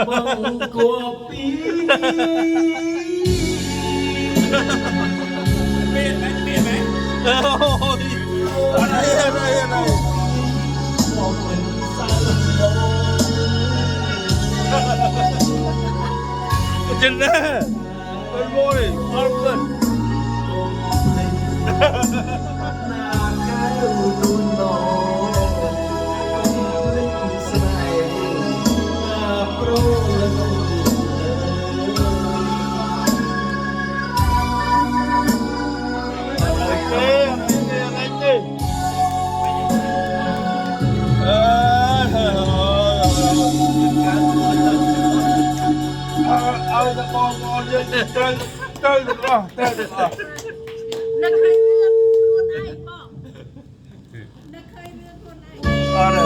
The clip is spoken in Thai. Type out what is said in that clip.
บังกลัวปีเปลี่ยนไหมเปลี่ยนไหมอะไรอะไรมองเหมือนสารโล จินเน่เป็นโว้ยอัลเบิร์ต หน้าคล้ายรุ่นน้องเล่นสไนหน้าโปรและน้องเอ้ยอะไรเจ๊เอาจะมองเยอะเต้นเต้นเต้นอ่ะเต้นอ่ะ นักเคยเลือกคนไหนบอกนักเคยเลือกคนไหน อะไร